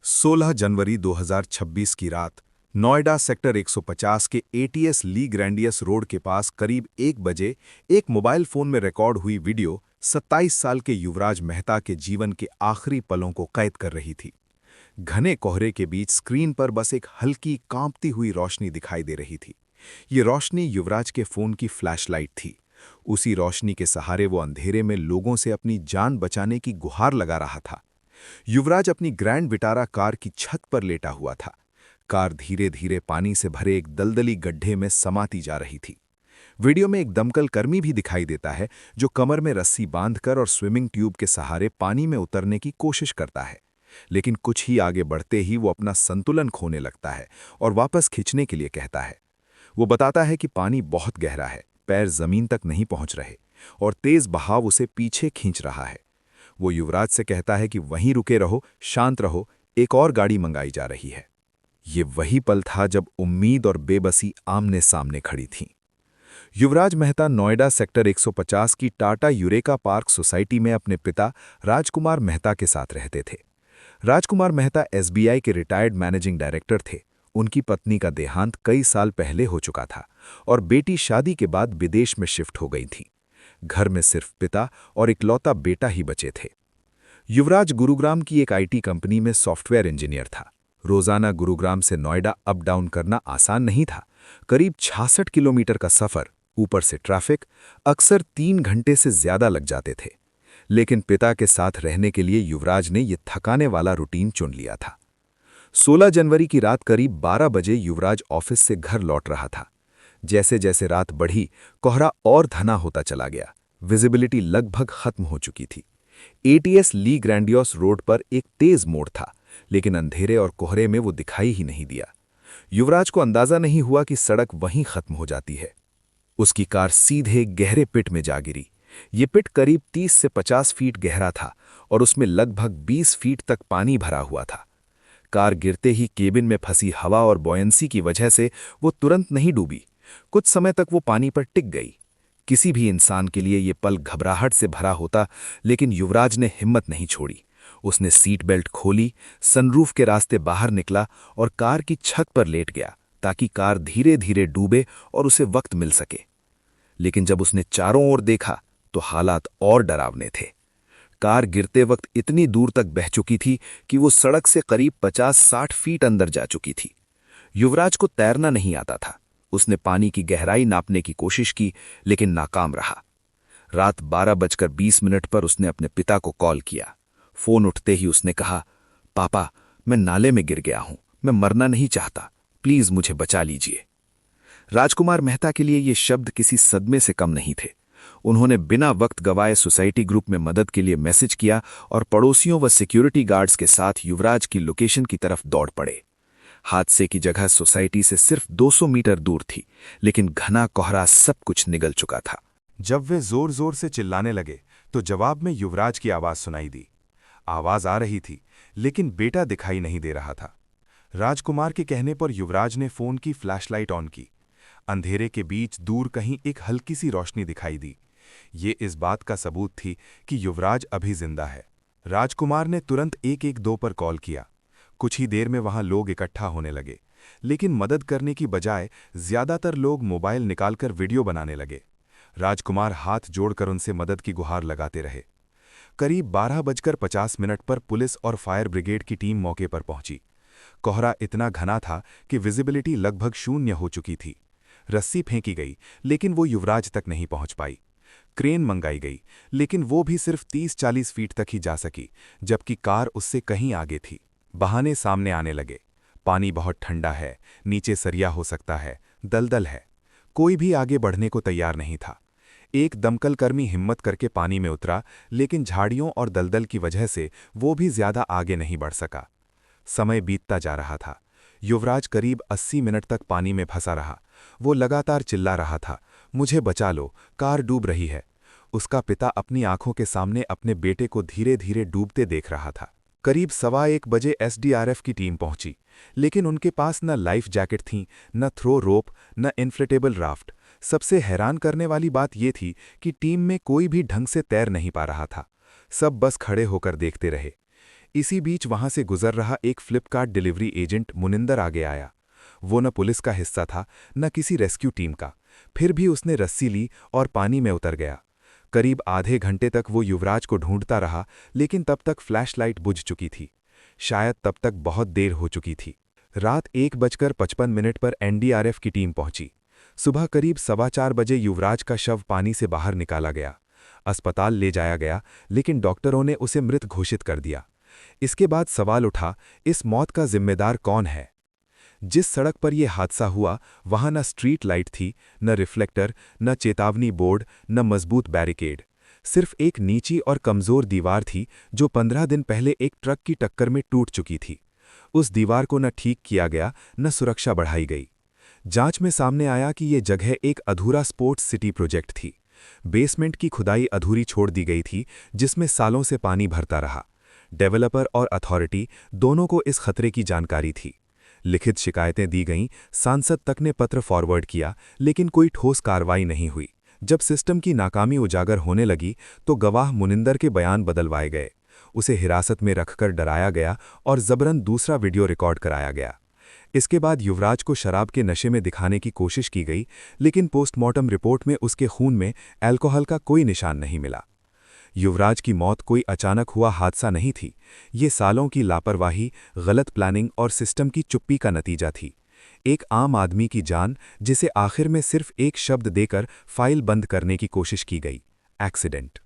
16 जनवरी 2026 की रात नोएडा सेक्टर 150 के एटीएस ली ग्रैंडियस रोड के पास करीब 1 बजे एक मोबाइल फोन में रिकॉर्ड हुई वीडियो 27 साल के युवराज मेहता के जीवन के आखिरी पलों को कैद कर रही थी। घने कोहरे के बीच स्क्रीन पर बस एक हल्की कांपती हुई रोशनी दिखाई दे रही थी। ये रोशनी युवराज के फोन की फ्लैशलाइट थी। उसी रोशनी के सहारे वो अंधेरे में लोगों से अपनी जान बचाने की गुहार लगा रहा था। युवराज अपनी ग्रैंड विटारा कार की छत पर लेटा हुआ था। कार धीरे धीरे पानी से भरे एक दलदली गड्ढे में समाती जा रही थी। वीडियो में एक दमकल कर्मी भी दिखाई देता है जो कमर में रस्सी बांधकर और स्विमिंग ट्यूब के सहारे पानी में उतरने की कोशिश करता है। लेकिन कुछ ही आगे बढ़ते ही वो अपना संतुलन खोने लगता है और वापस खींचने के लिए कहता है। वो बताता है कि पानी बहुत गहरा है, पैर जमीन तक नहीं पहुंच रहे और तेज बहाव उसे पीछे खींच रहा है। वो युवराज से कहता है कि वहीं रुके रहो, शांत रहो, एक और गाड़ी मंगाई जा रही है। ये वही पल था जब उम्मीद और बेबसी आमने सामने खड़ी थीं। युवराज मेहता नोएडा सेक्टर 150 की टाटा यूरेका पार्क सोसाइटी में अपने पिता राजकुमार मेहता के साथ रहते थे। राजकुमार मेहता एसबीआई के रिटायर्ड मैनेजिंग डायरेक्टर थे। उनकी पत्नी का देहांत कई साल पहले हो चुका था और बेटी शादी के बाद विदेश में शिफ्ट हो गई थी। घर में सिर्फ पिता और इकलौता बेटा ही बचे थे। युवराज गुरुग्राम की एक आईटी कंपनी में सॉफ्टवेयर इंजीनियर था। रोजाना गुरुग्राम से नोएडा अप डाउन करना आसान नहीं था। करीब 66 किलोमीटर का सफर, ऊपर से ट्रैफिक, अक्सर 3 घंटे से ज्यादा लग जाते थे। लेकिन पिता के साथ रहने के लिए युवराज ने यह थकाने वाला रूटीन चुन लिया था। 16 जनवरी की रात करीब 12 बजे युवराज ऑफिस से घर लौट रहा था। जैसे जैसे रात बढ़ी, कोहरा और घना होता चला गया। विजिबिलिटी लगभग खत्म हो चुकी थी। एटीएस ली ग्रैंडियस रोड पर एक तेज मोड़ था, लेकिन अंधेरे और कोहरे में वो दिखाई ही नहीं दिया। युवराज को अंदाजा नहीं हुआ कि सड़क वहीं खत्म हो जाती है। उसकी कार सीधे गहरे पिट में जा गिरी। ये पिट करीब 30 से 50 फीट गहरा था और उसमें लगभग 20 फीट तक पानी भरा हुआ था। कार गिरते ही केबिन में फंसी हवा और बॉयंसी की वजह से वो तुरंत नहीं डूबी। कुछ समय तक वो पानी पर टिक गई। किसी भी इंसान के लिए ये पल घबराहट से भरा होता, लेकिन युवराज ने हिम्मत नहीं छोड़ी। उसने सीट बेल्ट खोली, सनरूफ के रास्ते बाहर निकला और कार की छत पर लेट गया ताकि कार धीरे धीरे डूबे और उसे वक्त मिल सके। लेकिन जब उसने चारों ओर देखा तो हालात और डरावने थे। कार गिरते वक्त इतनी दूर तक बह चुकी थी कि वो सड़क से करीब 50-60 फीट अंदर जा चुकी थी। युवराज को तैरना नहीं आता था। उसने पानी की गहराई नापने की कोशिश की, लेकिन नाकाम रहा। रात 12:20 पर उसने अपने पिता को कॉल किया। फोन उठते ही उसने कहा, पापा, मैं नाले में गिर गया हूं, मैं मरना नहीं चाहता, प्लीज मुझे बचा लीजिए। राजकुमार मेहता के लिए ये शब्द किसी सदमे से कम नहीं थे। उन्होंने बिना वक्त गवाए सोसाइटी ग्रुप में मदद के लिए मैसेज किया और पड़ोसियों व सिक्योरिटी गार्ड्स के साथ युवराज की लोकेशन की तरफ दौड़ पड़े। हादसे की जगह सोसाइटी से सिर्फ 200 मीटर दूर थी, लेकिन घना कोहरा सब कुछ निगल चुका था। जब वे जोर जोर से चिल्लाने लगे तो जवाब में युवराज की आवाज सुनाई दी। आवाज आ रही थी, लेकिन बेटा दिखाई नहीं दे रहा था। राजकुमार के कहने पर युवराज ने फोन की फ्लैशलाइट ऑन की। अंधेरे के बीच दूर कहीं एक हल्की सी रोशनी दिखाई दी। ये इस बात का सबूत थी कि युवराज अभी जिंदा है। राजकुमार ने तुरंत 112 पर कॉल किया। कुछ ही देर में वहां लोग इकट्ठा होने लगे, लेकिन मदद करने की बजाय ज्यादातर लोग मोबाइल निकालकर वीडियो बनाने लगे। राजकुमार हाथ जोड़कर उनसे मदद की गुहार लगाते रहे। करीब 12:50 पर पुलिस और फायर ब्रिगेड की टीम मौके पर पहुंची। कोहरा इतना घना था कि विजिबिलिटी लगभग शून्य हो चुकी थी। रस्सी फेंकी गई, लेकिन वो युवराज तक नहीं पहुंच पाई। क्रेन मंगाई गई, लेकिन वो भी सिर्फ 30-40 फीट तक ही जा सकी, जबकि कार उससे कहीं आगे थी। बहाने सामने आने लगे। पानी बहुत ठंडा है, नीचे सरिया हो सकता है, दलदल है। कोई भी आगे बढ़ने को तैयार नहीं था। एक दमकल कर्मी हिम्मत करके पानी में उतरा, लेकिन झाड़ियों और दलदल की वजह से वो भी ज्यादा आगे नहीं बढ़ सका। समय बीतता जा रहा था। युवराज करीब 80 मिनट तक पानी में फंसा रहा। वो लगातार चिल्ला रहा था, मुझे बचा लो, कार डूब रही है। उसका पिता अपनी आंखों के सामने अपने बेटे को धीरे धीरे डूबते देख रहा था। करीब 1:15 एसडीआरएफ की टीम पहुंची, लेकिन उनके पास न लाइफ जैकेट थी, न थ्रो रोप, न इन्फ्लेटेबल राफ्ट। सबसे हैरान करने वाली बात यह थी कि टीम में कोई भी ढंग से तैर नहीं पा रहा था। सब बस खड़े होकर देखते रहे। इसी बीच वहां से गुजर रहा एक फ्लिपकार्ट डिलीवरी एजेंट मुनिंदर आगे आया। वो न पुलिस का हिस्सा था न किसी रेस्क्यू टीम का, फिर भी उसने रस्सी ली और पानी में उतर गया। करीब आधे घंटे तक वो युवराज को ढूंढता रहा, लेकिन तब तक फ्लैशलाइट बुझ चुकी थी। शायद तब तक बहुत देर हो चुकी थी। रात 1:55 पर एनडीआरएफ की टीम पहुंची। सुबह करीब 4:15 बजे युवराज का शव पानी से बाहर निकाला गया। अस्पताल ले जाया गया, लेकिन डॉक्टरों ने उसे मृत घोषित कर दिया। इसके बाद सवाल उठा, इस मौत का जिम्मेदार कौन है? जिस सड़क पर यह हादसा हुआ वहां न स्ट्रीट लाइट थी, न रिफ्लेक्टर, न चेतावनी बोर्ड, न मजबूत बैरिकेड। सिर्फ एक नीची और कमजोर दीवार थी जो 15 दिन पहले एक ट्रक की टक्कर में टूट चुकी थी। उस दीवार को न ठीक किया गया, न सुरक्षा बढ़ाई गई। जांच में सामने आया कि ये जगह एक अधूरा स्पोर्ट्स सिटी प्रोजेक्ट थी। बेसमेंट की खुदाई अधूरी छोड़ दी गई थी, जिसमें सालों से पानी भरता रहा। डेवलपर और अथॉरिटी दोनों को इस खतरे की जानकारी थी। लिखित शिकायतें दी गईं, सांसद तक ने पत्र फॉरवर्ड किया, लेकिन कोई ठोस कार्रवाई नहीं हुई। जब सिस्टम की नाकामी उजागर होने लगी तो गवाह मुनिंदर के बयान बदलवाए गए। उसे हिरासत में रखकर डराया गया और जबरन दूसरा वीडियो रिकॉर्ड कराया गया। इसके बाद युवराज को शराब के नशे में दिखाने की कोशिश की गई, लेकिन पोस्टमार्टम रिपोर्ट में उसके खून में अल्कोहल का कोई निशान नहीं मिला। युवराज की मौत कोई अचानक हुआ हादसा नहीं थी। ये सालों की लापरवाही, गलत प्लानिंग और सिस्टम की चुप्पी का नतीजा थी। एक आम आदमी की जान जिसे आखिर में सिर्फ एक शब्द देकर फाइल बंद करने की कोशिश की गई, एक्सीडेंट।